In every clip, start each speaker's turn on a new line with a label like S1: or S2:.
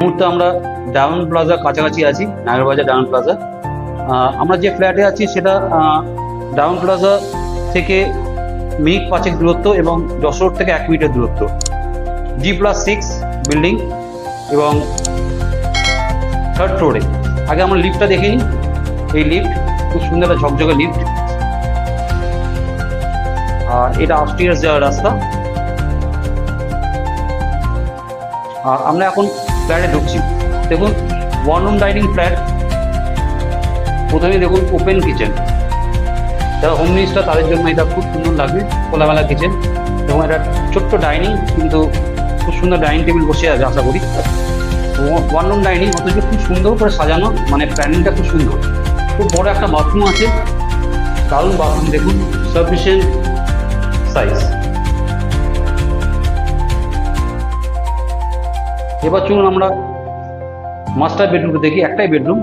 S1: মুহূর্তে আমরা diamond plaza কাছাকাছি আছি, নাগের বাজার ডায়মন্ড প্লাজা। আমরা যে ফ্ল্যাটে আছি সেটা ডায়মন্ড প্লাজা থেকে মিনিট 5 দূরত্ব এবং যশোর থেকে 1 মিনিটের দূরত্ব। G+6 বিল্ডিং এবং 3rd ফ্লোরে। আগে আমরা লিফটটা দেখে নিই। এই লিফট খুব সুন্দর একটা ঝকঝকে লিফট, আর এটা আপস্টেয়ার্স যাওয়ার রাস্তা। আর আমরা এখন ফ্ল্যাটে ঢুকছি। দেখুন, 1 রুম ডাইনিং ফ্ল্যাট। প্রথমেই দেখুন ওপেন কিচেন। যারা হোম মিনিস্টার তাদের জন্য এটা খুব সুন্দর লাগবে, খোলামেলা কিচেন। এবং এটা ছোট্ট ডাইনিং, কিন্তু খুব সুন্দর ডাইনিং টেবিল বসে আছে আশা করি। 1 রুম ডাইনিং, অথচ খুব সুন্দর করে সাজানো, মানে প্ল্যানিংটা খুব সুন্দর। খুব বড় একটা বাথরুম আছে, দারুণ বাথরুম। দেখুন, সাফিসিয়েন্ট সাইজ। এবার চলুন আমরা মাস্টার বেডরুমে দেখি। একটাই বেডরুম,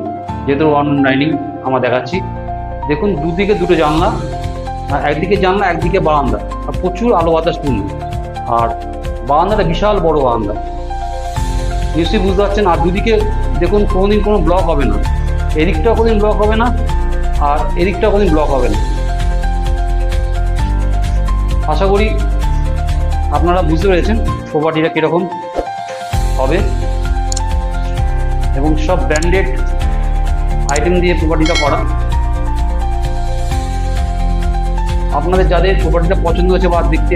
S1: যেহেতু 1 রুম ডাইনিং আমরা দেখাচ্ছি। দেখুন, দুদিকে দুটো জানলা, আর একদিকে জানলা একদিকে বারান্দা, আর প্রচুর আলো বাতাস পূর্ণ। আর বারান্দাটা বিশাল বড় বারান্দা, নিশ্চয়ই বুঝতে পারছেন। আর দুদিকে দেখুন, কোনোদিন কোনো ব্লক হবে না, এদিকটাও কোনোদিন ব্লক হবে না, আর এদিকটাও কোনোদিন ব্লক হবে না। আশা করি আপনারা বুঝতে পেরেছেন প্রপার্টিটা কীরকম হবে। এবং সব ব্র্যান্ডেড আইটেম দিয়ে প্রপার্টিটা করা। আপনাদের যাদের প্রপার্টিটা পছন্দ হয়েছে বা দেখতে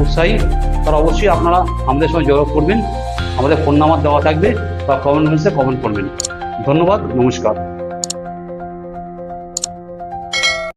S1: উৎসাহী, তারা অবশ্যই আপনারা আমাদের সঙ্গে যোগাযোগ করবেন। আমাদের ফোন নাম্বার দেওয়া থাকবে, বা কমেন্ট বক্সে কমেন্ট করবেন। ধন্যবাদ, নমস্কার।